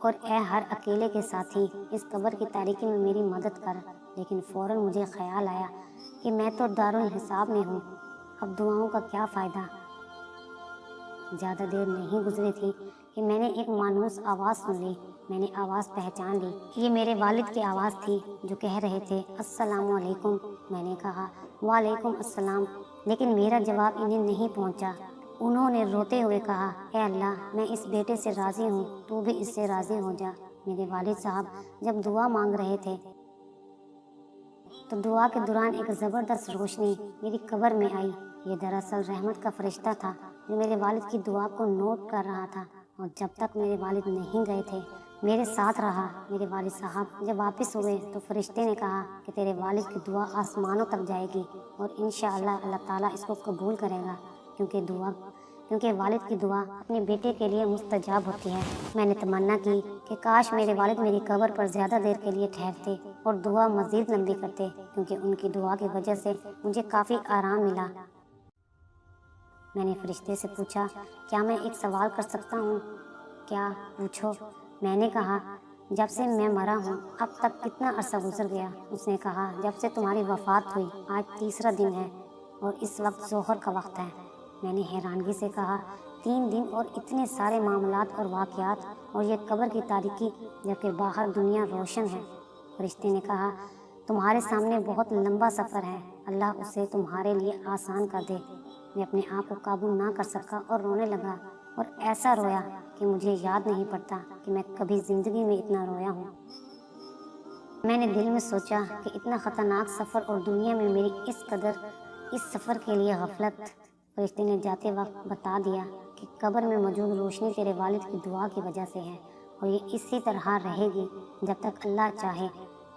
اور اے ہر اکیلے کے ساتھی، اس قبر کی تاریکی میں میری مدد کر۔ لیکن فوراً مجھے خیال آیا کہ میں تو دارالحساب میں ہوں، اب دعاؤں کا کیا فائدہ؟ زیادہ دیر نہیں گزری تھی کہ میں نے ایک مانوس آواز سن لی۔ میں نے آواز پہچان لی، یہ میرے والد کی آواز تھی جو کہہ رہے تھے، السلام علیکم۔ میں نے کہا، وعلیکم السلام، لیکن میرا جواب انہیں نہیں پہنچا۔ انہوں نے روتے ہوئے کہا، اے اللہ، میں اس بیٹے سے راضی ہوں، تو بھی اس سے راضی ہو جا۔ میرے والد صاحب جب دعا مانگ رہے تھے تو دعا کے دوران ایک زبردست روشنی میری قبر میں آئی۔ یہ دراصل رحمت کا فرشتہ تھا جو میرے والد کی دعا کو نوٹ کر رہا تھا، اور جب تک میرے والد نہیں گئے تھے میرے ساتھ رہا۔ میرے والد صاحب جب واپس ہوئے تو فرشتے نے کہا کہ تیرے والد کی دعا آسمانوں تک جائے گی اور انشاءاللہ اللہ تعالیٰ اس کو قبول کرے گا، کیونکہ والد کی دعا اپنے بیٹے کے لیے مستجاب ہوتی ہے۔ میں نے تمنا کی کہ کاش میرے والد میری قبر پر زیادہ دیر کے لیے ٹھہرتے اور دعا مزید لمبی کرتے، کیونکہ ان کی دعا کی وجہ سے مجھے کافی آرام ملا۔ میں نے فرشتے سے پوچھا، کیا میں ایک سوال کر سکتا ہوں؟ کیا؟ پوچھو۔ میں نے کہا، جب سے میں مرا ہوں اب تک کتنا عرصہ گزر گیا؟ اس نے کہا، جب سے تمہاری وفات ہوئی آج تیسرا دن ہے اور اس وقت ظہر کا وقت ہے۔ میں نے حیرانگی سے کہا، 3 دن اور اتنے سارے معاملات اور واقعات اور یہ قبر کی تاریکی جبکہ باہر دنیا روشن ہے۔ فرشتے نے کہا، تمہارے سامنے بہت لمبا سفر ہے، اللہ اسے تمہارے لیے آسان کر دے۔ میں اپنے آپ کو قابو نہ کر سکا اور رونے لگا اور ایسا رویا کہ مجھے یاد نہیں پڑتا کہ میں کبھی زندگی میں اتنا رویا ہوں۔ میں نے دل میں سوچا کہ اتنا خطرناک سفر اور دنیا میں میری اس سفر کے لیے غفلت۔ فرشتے نے جاتے وقت بتا دیا کہ قبر میں موجود روشنی تیرے والد کی دعا کی وجہ سے ہے اور یہ اسی طرح رہے گی جب تک اللہ چاہے۔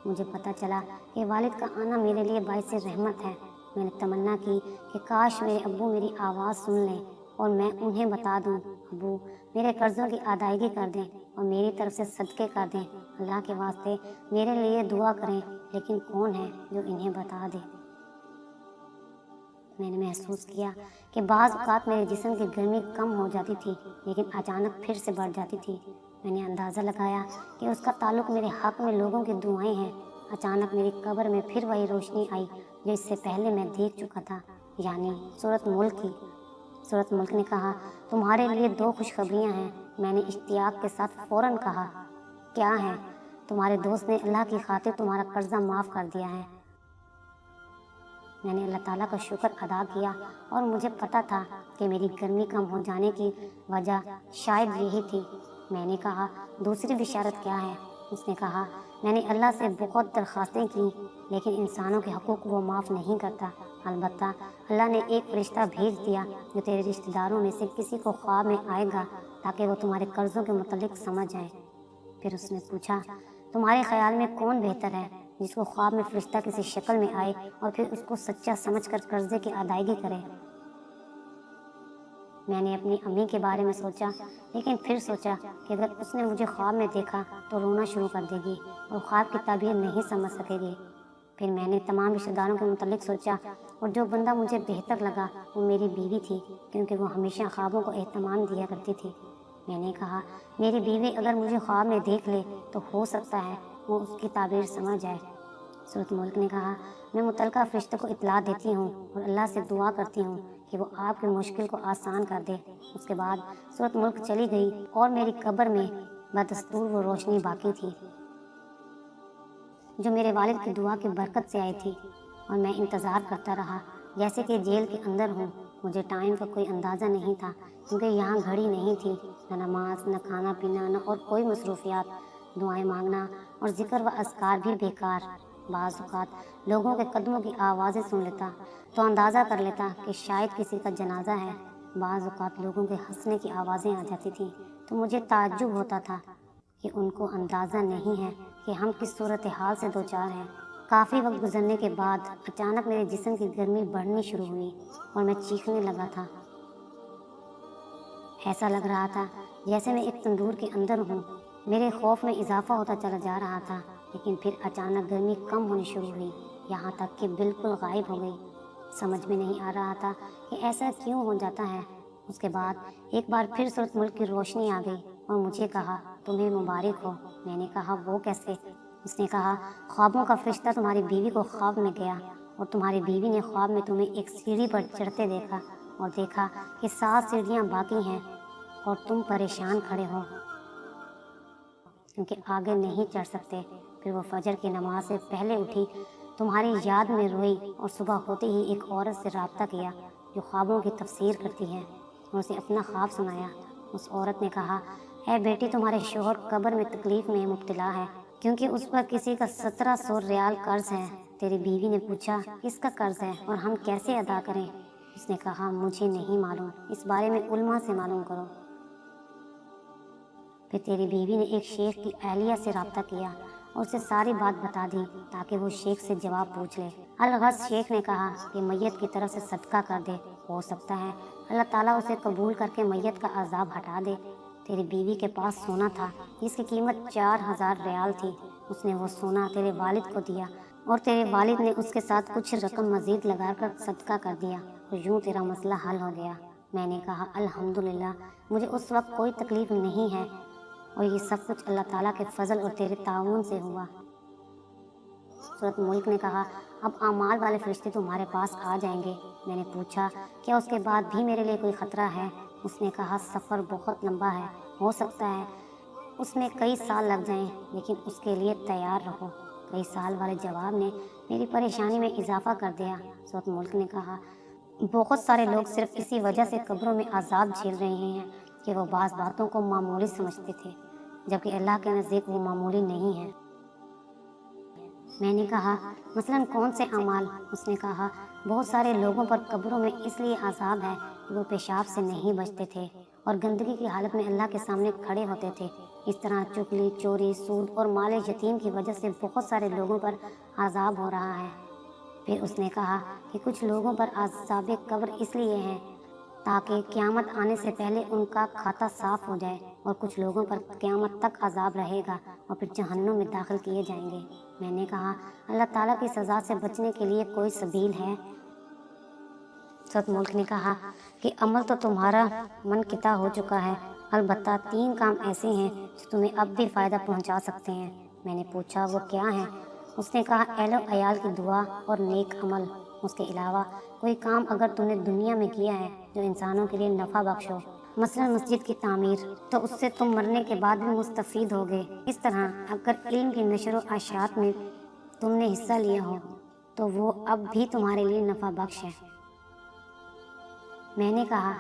مجھے پتہ چلا کہ والد کا آنا میرے لیے باعث رحمت ہے۔ میں نے تمنا کی کہ کاش میرے ابو میری آواز سن لیں اور میں انہیں بتا دوں، ابو میرے قرضوں کی ادائیگی کر دیں اور میری طرف سے صدقے کر دیں، اللہ کے واسطے میرے لیے دعا کریں۔ لیکن کون ہے جو انہیں بتا دے؟ میں نے محسوس کیا کہ بعض اوقات میرے جسم کی گرمی کم ہو جاتی تھی لیکن اچانک پھر سے بڑھ جاتی تھی۔ میں نے اندازہ لگایا کہ اس کا تعلق میرے حق میں لوگوں کی دعائیں ہیں۔ اچانک میری قبر میں پھر وہی روشنی آئی جو اس سے پہلے میں دیکھ چکا تھا، یعنی سورۃ ملک کی۔ سورۃ ملک نے کہا، تمہارے لیے 2 خوشخبریاں ہیں۔ میں نے اشتیاق کے ساتھ فوراً کہا، کیا ہیں؟ تمہارے دوست نے اللہ کی خاطر تمہارا قرضہ معاف کر دیا ہے۔ میں نے اللہ تعالیٰ کا شکر ادا کیا اور مجھے پتہ تھا کہ میری گرمی کم ہو جانے کی وجہ شاید یہی تھی۔ میں نے کہا، دوسری بشارت کیا ہے؟ اس نے کہا، میں نے اللہ سے بہت درخواستیں کی لیکن انسانوں کے حقوق وہ معاف نہیں کرتا۔ البتہ اللہ نے ایک فرشتہ بھیج دیا جو تیرے رشتہ داروں میں سے کسی کو خواب میں آئے گا تاکہ وہ تمہارے قرضوں کے متعلق سمجھ جائے۔ پھر اس نے پوچھا، تمہارے خیال میں کون بہتر ہے، جس کو خواب میں فرشتہ کسی شکل میں آئے اور پھر اس کو سچا سمجھ کر قرضے کی ادائیگی کرے؟ میں نے اپنی امی کے بارے میں سوچا لیکن پھر سوچا کہ اگر اس نے مجھے خواب میں دیکھا تو رونا شروع کر دے گی اور خواب کی تعبیر نہیں سمجھ سکے گی۔ پھر میں نے تمام رشتہ داروں کے متعلق سوچا اور جو بندہ مجھے بہتر لگا وہ میری بیوی تھی، کیونکہ وہ ہمیشہ خوابوں کو اہتمام دیا کرتی تھی۔ میں نے کہا، میری بیوی اگر مجھے خواب میں دیکھ لے تو ہو سکتا ہے وہ اس کی تعبیر سمجھ جائے۔ سورۃ ملک نے کہا، میں متعلقہ فرشتے کو اطلاع دیتی ہوں اور اللہ سے دعا کرتی ہوں کہ وہ آپ کی مشکل کو آسان کر دے۔ اس کے بعد سورۃ ملک چلی گئی اور میری قبر میں بدستور وہ روشنی باقی تھی جو میرے والد کی دعا کی برکت سے آئی تھی، اور میں انتظار کرتا رہا جیسے کہ جیل کے اندر ہوں۔ مجھے ٹائم کا کوئی اندازہ نہیں تھا کیونکہ یہاں گھڑی نہیں تھی، نہ نماز، نہ کھانا پینا، نہ اور کوئی مصروفیات۔ دعائیں مانگنا اور ذکر و اذکار بھی بیکار۔ بعض اوقات لوگوں کے قدموں کی آوازیں سن لیتا تو اندازہ کر لیتا کہ شاید کسی کا جنازہ ہے۔ بعض اوقات لوگوں کے ہنسنے کی آوازیں آ جاتی تھیں تو مجھے تعجب ہوتا تھا کہ ان کو اندازہ نہیں ہے کہ ہم کس صورتحال سے دوچار ہیں۔ کافی وقت گزرنے کے بعد اچانک میرے جسم کی گرمی بڑھنی شروع ہوئی اور میں چیخنے لگا تھا۔ ایسا لگ رہا تھا جیسے میں ایک تندور کے اندر ہوں۔ میرے خوف میں اضافہ ہوتا چلا جا رہا تھا، لیکن پھر اچانک گرمی کم ہونی شروع ہوئی، یہاں تک کہ بالکل غائب ہو گئی۔ سمجھ میں نہیں آ رہا تھا کہ ایسا کیوں ہو جاتا ہے۔ اس کے بعد ایک بار پھر سورۃ ملک کی روشنی آ گئی اور مجھے کہا، تمہیں مبارک ہو۔ میں نے کہا، وہ کیسے؟ اس نے کہا، خوابوں کا فرشتہ تمہاری بیوی کو خواب میں گیا اور تمہاری بیوی نے خواب میں تمہیں ایک سیڑھی پر چڑھتے دیکھا اور دیکھا کہ 7 سیڑھیاں باقی ہیں اور تم پریشان کھڑے ہو کیونکہ آگے نہیں چڑھ سکتے۔ پھر وہ فجر کی نماز سے پہلے اٹھی، تمہاری یاد میں روئی اور صبح ہوتے ہی ایک عورت سے رابطہ کیا جو خوابوں کی تفسیر کرتی ہے اور اسے اپنا خواب سنایا۔ اس عورت نے کہا، اے بیٹی، تمہارے شوہر قبر میں تکلیف میں مبتلا ہے کیونکہ اس پر کسی کا 1700 ریال قرض ہے۔ تیری بیوی نے پوچھا، کس کا قرض ہے اور ہم کیسے ادا کریں؟ اس نے کہا، مجھے نہیں معلوم، اس بارے میں علماء سے معلوم کرو۔ پھر تیری بیوی نے ایک شیخ کی اہلیہ سے رابطہ کیا اور اسے ساری بات بتا دی تاکہ وہ شیخ سے جواب پوچھ لے۔ الغرض شیخ نے کہا کہ میت کی طرف سے صدقہ کر دے، ہو سکتا ہے اللہ تعالیٰ اسے قبول کر کے میت کا عذاب ہٹا دے۔ تیری بیوی کے پاس سونا تھا جس کی قیمت 4000 ریال تھی، اس نے وہ سونا تیرے والد کو دیا اور تیرے والد نے اس کے ساتھ کچھ رقم مزید لگا کر صدقہ کر دیا اور یوں تیرا مسئلہ حل ہو گیا۔ میں نے کہا الحمدللہ، مجھے اس وقت کوئی تکلیف نہیں ہے اور یہ سب کچھ اللہ تعالیٰ کے فضل اور تیرے تعاون سے ہوا۔ سورۃ ملک نے کہا اب اعمال والے فرشتے تمہارے پاس آ جائیں گے۔ میں نے پوچھا کیا اس کے بعد بھی میرے لیے کوئی خطرہ ہے؟ اس نے کہا سفر بہت لمبا ہے، ہو سکتا ہے اس میں کئی سال لگ جائیں، لیکن اس کے لیے تیار رہو۔ کئی سال والے جواب نے میری پریشانی میں اضافہ کر دیا۔ سورۃ ملک نے کہا بہت سارے لوگ صرف اسی وجہ سے قبروں میں عذاب جھیل رہے ہیں کہ وہ بعض باتوں کو معمولی سمجھتے تھے، جبکہ اللہ کے نزدیک وہ معمولی نہیں ہے۔ میں نے کہا مثلاً کون سے اعمال؟ اس نے کہا بہت سارے لوگوں پر قبروں میں اس لیے عذاب ہے کہ وہ پیشاب سے نہیں بچتے تھے اور گندگی کی حالت میں اللہ کے سامنے کھڑے ہوتے تھے۔ اس طرح چغلی، چوری، سود اور مال یتیم کی وجہ سے بہت سارے لوگوں پر عذاب ہو رہا ہے۔ پھر اس نے کہا کہ کچھ لوگوں پر عذاب قبر اس لیے ہے تاکہ قیامت آنے سے پہلے ان کا کھاتا صاف ہو جائے، اور کچھ لوگوں پر قیامت تک عذاب رہے گا اور پھر جہنم میں داخل کیے جائیں گے۔ میں نے کہا اللہ تعالیٰ کی سزا سے بچنے کے لیے کوئی سبیل ہے؟ سورۃ ملک نے کہا کہ عمل تو تمہارا منقطع ہو چکا ہے، البتہ 3 کام ایسے ہیں جو تمہیں اب بھی فائدہ پہنچا سکتے ہیں۔ میں نے پوچھا وہ کیا ہیں؟ اس نے کہا اہل و عیال کی دعا اور نیک عمل۔ اس کے علاوہ کوئی کام اگر تم نے دنیا میں کیا ہے جو انسانوں کے لیے نفع بخش ہو، مثلا مسجد کی تعمیر، تو اس سے تم مرنے کے بعد بھی مستفید ہوگے۔ اس طرح اگر علم کی نشر و اشاعت میں تم نے حصہ لیا ہو تو وہ اب بھی تمہارے لیے نفع بخش ہے۔ میں نے کہا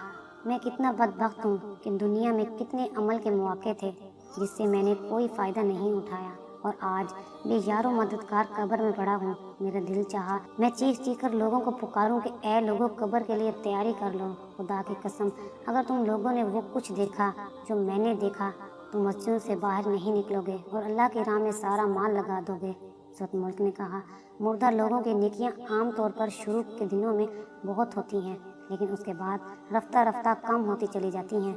میں کتنا بدبخت ہوں کہ دنیا میں کتنے عمل کے مواقع تھے جس سے میں نے کوئی فائدہ نہیں اٹھایا، اور آج بے یار و مددگار قبر میں پڑا ہوں۔ میرا دل چاہا میں چیخ چیخ کر لوگوں کو پکاروں کہ اے لوگوں قبر کے لیے تیاری کر لو۔ خدا کی قسم اگر تم لوگوں نے وہ کچھ دیکھا جو میں نے دیکھا تو مسجدوں سے باہر نہیں نکلو گے اور اللہ کی راہ میں سارا مال لگا دو گے۔ سورۃ ملک نے کہا مردہ لوگوں کی نیکیاں عام طور پر شروع کے دنوں میں بہت ہوتی ہیں، لیکن اس کے بعد رفتہ رفتہ کم ہوتی چلی جاتی ہیں۔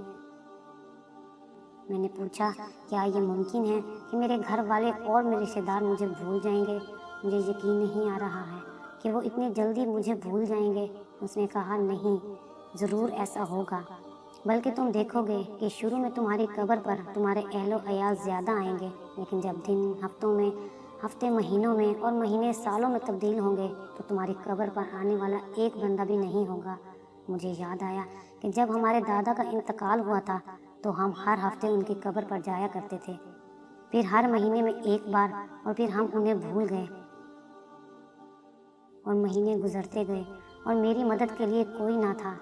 میں نے پوچھا کیا یہ ممکن ہے کہ میرے گھر والے اور میرے رشتہ دار مجھے بھول جائیں گے؟ مجھے یقین نہیں آ رہا ہے کہ وہ اتنی جلدی مجھے بھول جائیں گے۔ اس نے کہا نہیں، ضرور ایسا ہوگا، بلکہ تم دیکھو گے کہ شروع میں تمہاری قبر پر تمہارے اہل و عیال زیادہ آئیں گے، لیکن جب دن ہفتوں میں، ہفتے مہینوں میں اور مہینے سالوں میں تبدیل ہوں گے تو تمہاری قبر پر آنے والا ایک بندہ بھی نہیں ہوگا۔ مجھے یاد آیا کہ جب ہمارے دادا کا انتقال ہوا تھا تو ہم ہر ہفتے ان کی قبر پر جایا کرتے تھے، پھر ہر مہینے میں ایک بار، اور پھر ہم انہیں بھول گئے اور مہینے گزرتے گئے اور میری مدد کے لیے کوئی نہ تھا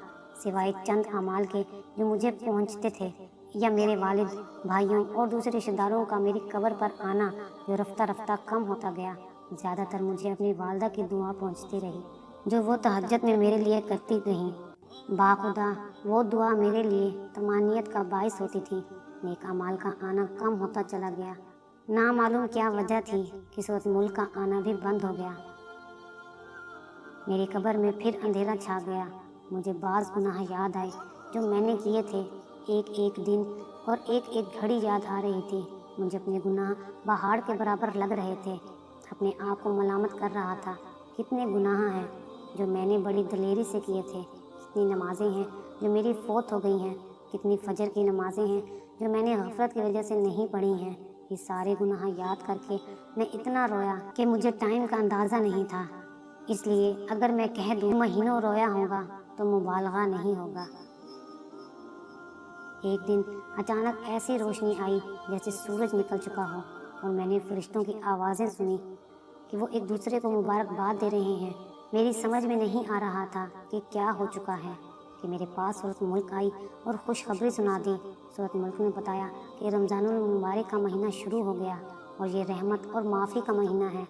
سوائے چند اعمال کے جو مجھے پہنچتے تھے، یا میرے والد، بھائیوں اور دوسرے رشتہ داروں کا میری قبر پر آنا جو رفتہ رفتہ کم ہوتا گیا۔ زیادہ تر مجھے اپنی والدہ کی دعا پہنچتی رہی جو وہ تہجد میں میرے لیے کرتی رہیں۔ باخدا وہ دعا میرے لیے طمانینت کا باعث ہوتی تھی۔ نیک اعمال کا آنا کم ہوتا چلا گیا۔ نامعلوم کیا وجہ تھی کہ سورۃ ملک کا آنا بھی بند ہو گیا۔ میری قبر میں پھر اندھیرا چھا گیا۔ مجھے بعض گناہ یاد آئے جو میں نے کیے تھے، ایک ایک دن اور ایک ایک گھڑی یاد آ رہی تھی۔ مجھے اپنے گناہ پہاڑ کے برابر لگ رہے تھے۔ اپنے آپ کو ملامت کر رہا تھا، کتنے گناہ ہیں جو میں نے بڑی دلیری سے کیے تھے، کتنی نمازیں ہیں جو میری فوت ہو گئی ہیں، کتنی فجر کی نمازیں ہیں جو میں نے غفلت کی وجہ سے نہیں پڑھی ہیں۔ یہ سارے گناہ یاد کر کے میں اتنا رویا کہ مجھے ٹائم کا اندازہ نہیں تھا، اس لیے اگر میں کہہ دوں مہینوں رویا ہوگا تو مبالغہ نہیں ہوگا۔ ایک دن اچانک ایسی روشنی آئی جیسے سورج نکل چکا ہو، اور میں نے فرشتوں کی آوازیں سنی کہ وہ ایک دوسرے کو مبارکباد دے رہے ہیں۔ میری سمجھ میں نہیں آ رہا تھا کہ کیا ہو چکا ہے کہ میرے پاس سورۃ ملک آئی اور خوشخبری سنا دی۔ سورۃ ملک نے بتایا کہ رمضان المبارک کا مہینہ شروع ہو گیا اور یہ رحمت اور معافی کا مہینہ ہے،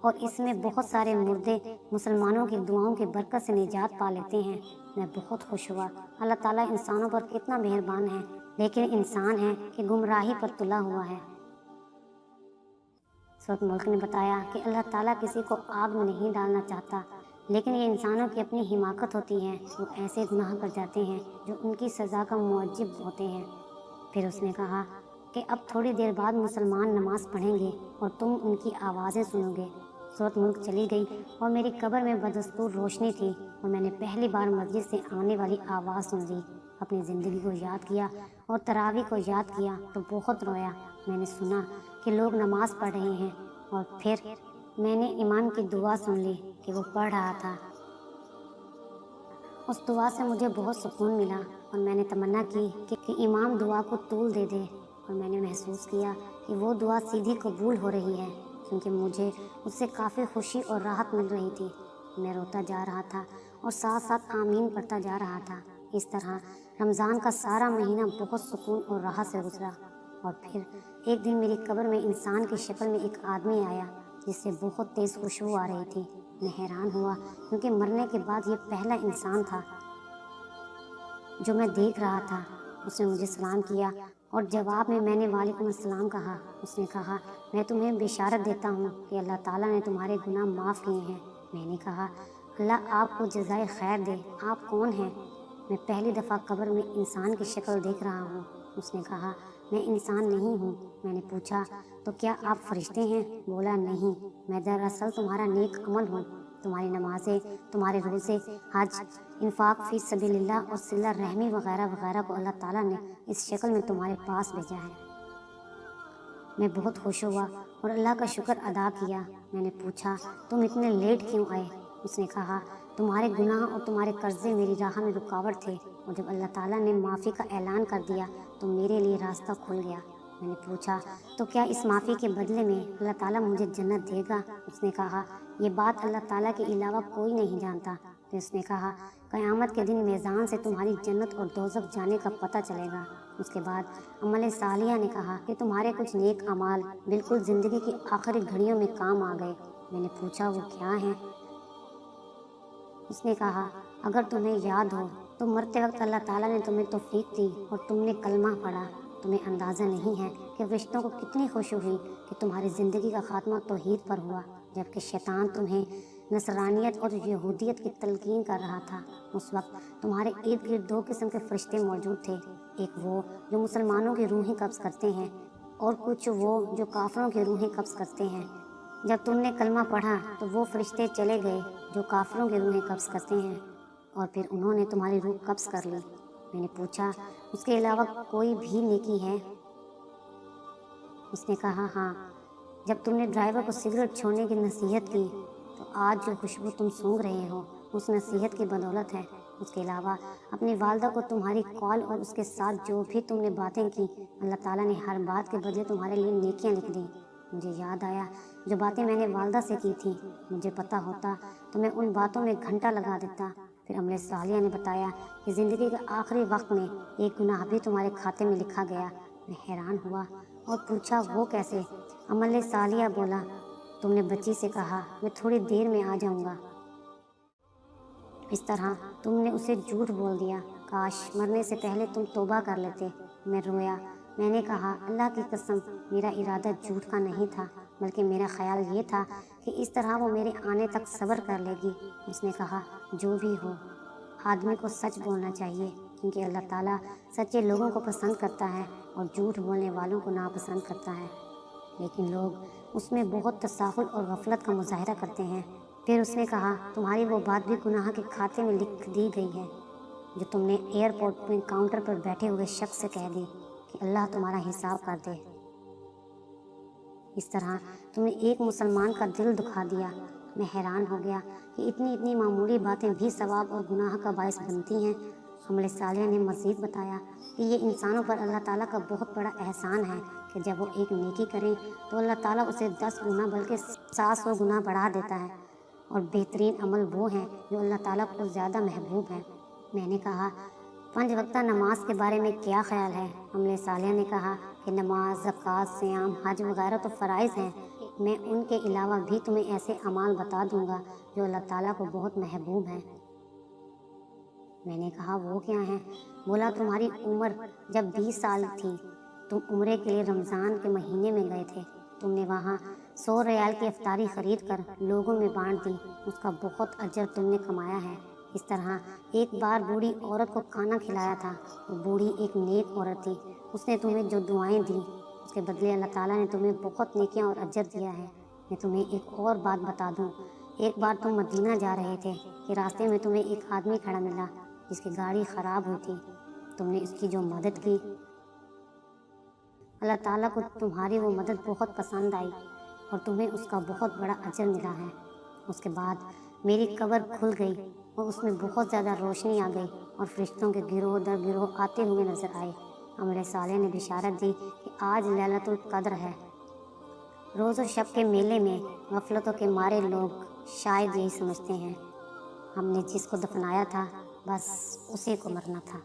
اور اس میں بہت سارے مردے مسلمانوں کی دعاؤں کی برکت سے نجات پا لیتے ہیں۔ میں بہت خوش ہوا۔ اللہ تعالیٰ انسانوں پر کتنا مہربان ہے لیکن انسان ہے کہ گمراہی پر تلا ہوا ہے۔ سورۃ ملک نے بتایا کہ اللہ تعالیٰ کسی کو آگ میں نہیں ڈالنا چاہتا، لیکن یہ انسانوں کی اپنی حماقت ہوتی ہے، وہ ایسے گناہ کر جاتے ہیں جو ان کی سزا کا موجب ہوتے ہیں۔ پھر اس نے کہا کہ اب تھوڑی دیر بعد مسلمان نماز پڑھیں گے اور تم ان کی آوازیں سنو گے۔ سورۃ ملک چلی گئی اور میری قبر میں بدستور روشنی تھی اور میں نے پہلی بار مسجد سے آنے والی آواز سن لی۔ اپنی زندگی کو یاد کیا اور تراویح کو یاد کیا تو بہت رویا۔ میں نے سنا کہ لوگ نماز پڑھ رہے ہیں اور پھر میں نے امام کی دعا سن لی کہ وہ پڑھ رہا تھا۔ اس دعا سے مجھے بہت سکون ملا اور میں نے تمنا کی کہ امام دعا کو طول دے دے، اور میں نے محسوس کیا کہ وہ دعا سیدھی قبول ہو رہی ہے، کیونکہ مجھے اس سے کافی خوشی اور راحت مل رہی تھی۔ میں روتا جا رہا تھا اور ساتھ ساتھ آمین پڑھتا جا رہا تھا۔ اس طرح رمضان کا سارا مہینہ بہت سکون اور راحت سے گزرا۔ اور پھر ایک دن میری قبر میں انسان کی شکل میں ایک آدمی آیا جس سے بہت تیز خوشبو آ رہی تھی۔ میں حیران ہوا کیونکہ مرنے کے بعد یہ پہلا انسان تھا جو میں دیکھ رہا تھا۔ اس نے مجھے سلام کیا اور جواب میں نے وعلیکم السلام کہا۔ اس نے کہا میں تمہیں بشارت دیتا ہوں کہ اللہ تعالیٰ نے تمہارے گناہ معاف کیے ہیں۔ میں نے کہا اللہ آپ کو جزائے خیر دے، آپ کون ہیں؟ میں پہلی دفعہ قبر میں انسان کی شکل دیکھ رہا ہوں۔ اس نے کہا میں انسان نہیں ہوں۔ میں نے پوچھا تو کیا آپ فرشتے ہیں؟ بولا نہیں، میں دراصل تمہارا نیک عمل ہوں۔ تمہاری نمازیں، تمہارے روزے، حج، انفاق فی سبیل اللہ اور صلہ رحمی وغیرہ وغیرہ کو اللہ تعالیٰ نے اس شکل میں تمہارے پاس بھیجا ہے۔ میں بہت خوش ہوا اور اللہ کا شکر ادا کیا۔ میں نے پوچھا تم اتنے لیٹ کیوں آئے؟ اس نے کہا تمہارے گناہ اور تمہارے قرضے میری راہ میں رکاوٹ تھے، اور جب اللہ تعالیٰ نے معافی کا اعلان کر دیا تو میرے لیے راستہ کھل گیا۔ میں نے پوچھا تو کیا اس معافی کے بدلے میں اللہ تعالیٰ مجھے جنت دے گا؟ اس نے کہا یہ بات اللہ تعالیٰ کے علاوہ کوئی نہیں جانتا۔ پھر اس نے کہا قیامت کے دن میزان سے تمہاری جنت اور دوزخ جانے کا پتہ چلے گا۔ اس کے بعد عمل صالحہ نے کہا کہ تمہارے کچھ نیک اعمال بالکل زندگی کی آخری گھڑیوں میں کام آ گئے۔ میں نے پوچھا وہ کیا ہیں؟ اس نے کہا اگر تمہیں یاد ہو تو مرتے وقت اللہ تعالیٰ نے تمہیں توفیق دی اور تم نے کلمہ پڑھا۔ تمہیں اندازہ نہیں ہے کہ فرشتوں کو کتنی خوشی ہوئی کہ تمہاری زندگی کا خاتمہ توحید پر ہوا، جبکہ شیطان تمہیں نصرانیت اور یہودیت کی تلقین کر رہا تھا۔ اس وقت تمہارے ارد گرد دو قسم کے فرشتے موجود تھے، ایک وہ جو مسلمانوں کی روحیں قبض کرتے ہیں اور کچھ وہ جو کافروں کی روحیں قبض کرتے ہیں۔ جب تم نے کلمہ پڑھا تو وہ فرشتے چلے گئے جو کافروں کی روحیں قبض کرتے ہیں، اور پھر انہوں نے تمہاری روح قبض کر لی۔ میں نے پوچھا اس کے علاوہ کوئی بھی نیکی ہے؟ اس نے کہا ہاں، جب تم نے ڈرائیور کو سگریٹ چھوڑنے کی نصیحت کی تو آج جو خوشبو تم سونگھ رہے ہو اس نصیحت کی بدولت ہے۔ اس کے علاوہ اپنی والدہ کو تمہاری کال اور اس کے ساتھ جو بھی تم نے باتیں کی، اللہ تعالیٰ نے ہر بات کے بدلے تمہارے لیے نیکیاں لکھ دیں۔ مجھے یاد آیا جو باتیں میں نے والدہ سے کی تھیں، مجھے پتہ ہوتا تو میں ان باتوں میں گھنٹہ لگا دیتا۔ پھر عمل صالحہ نے بتایا کہ زندگی کے آخری وقت میں ایک گناہ بھی تمہارے کھاتے میں لکھا گیا۔ میں حیران ہوا اور پوچھا وہ کیسے؟ عمل صالحہ بولا تم نے بچی سے کہا میں تھوڑی دیر میں آ جاؤں گا، اس طرح تم نے اسے جھوٹ بول دیا، کاش مرنے سے پہلے تم توبہ کر لیتے۔ میں رویا۔ میں نے کہا اللہ کی قسم میرا ارادہ جھوٹ کا نہیں تھا، بلکہ میرا خیال یہ تھا کہ اس طرح وہ میرے آنے تک صبر کر لے گی۔ اس نے کہا جو بھی ہو آدمی کو سچ بولنا چاہیے، کیونکہ اللہ تعالیٰ سچے لوگوں کو پسند کرتا ہے اور جھوٹ بولنے والوں کو ناپسند کرتا ہے، لیکن لوگ اس میں بہت تساہل اور غفلت کا مظاہرہ کرتے ہیں۔ پھر اس نے کہا تمہاری وہ بات بھی گناہ کے کھاتے میں لکھ دی گئی ہے جو تم نے ایئرپورٹ میں کاؤنٹر پر بیٹھے ہوئے شخص سے کہہ دی کہ اللہ تمہارا حساب کر دے۔ اس طرح تم نے ایک مسلمان کا دل دکھا دیا۔ میں حیران ہو گیا کہ اتنی معمولی باتیں بھی ثواب اور گناہ کا باعث بنتی ہیں۔ عمل صالحہ نے مزید بتایا کہ یہ انسانوں پر اللہ تعالیٰ کا بہت بڑا احسان ہے کہ جب وہ ایک نیکی کریں تو اللہ تعالیٰ اسے 10 گنا بلکہ 700 گنا بڑھا دیتا ہے، اور بہترین عمل وہ ہیں جو اللہ تعالیٰ کو زیادہ محبوب ہیں۔ میں نے کہا 5 وقتہ نماز کے بارے میں کیا خیال ہے؟ عمل صالحہ نے کہا کہ نماز، زکوٰۃ، صیام، حج وغیرہ تو فرائض ہیں، میں ان کے علاوہ بھی تمہیں ایسے اعمال بتا دوں گا جو اللہ تعالیٰ کو بہت محبوب ہیں۔ میں نے کہا وہ کیا ہیں؟ بولا تمہاری عمر جب 20 سال تھی تم عمرے کے لیے رمضان کے مہینے میں گئے تھے، تم نے وہاں 100 ریال کی افطاری خرید کر لوگوں میں بانٹ دی، اس کا بہت اجر تم نے کمایا ہے۔ اس طرح ایک بار بوڑھی عورت کو کھانا کھلایا تھا، وہ بوڑھی ایک نیک عورت تھی، اس نے تمہیں جو دعائیں دی اس کے بدلے اللہ تعالیٰ نے تمہیں بہت نیکیاں اور اجر دیا ہے۔ میں تمہیں ایک اور بات بتا دوں، ایک بار تم مدینہ جا رہے تھے کہ راستے میں تمہیں ایک آدمی کھڑا ملا جس کی گاڑی خراب ہوئی تھی، تم نے اس کی جو مدد کی، اللہ تعالیٰ کو تمہاری وہ مدد بہت پسند آئی اور تمہیں اس کا بہت بڑا اجر ملا ہے۔ اس کے بعد میری قبر کھل گئی اور اس میں بہت زیادہ روشنی آ گئی اور فرشتوں کے گروہ در گروہ آتے ہوئے نظر آئے۔ عمل صالح نے بشارت دی کہ آج لیلۃ القدر ہے۔ روز و شب کے میلے میں غفلتوں کے مارے لوگ شاید یہی سمجھتے ہیں ہم نے جس کو دفنایا تھا بس اسی کو مرنا تھا۔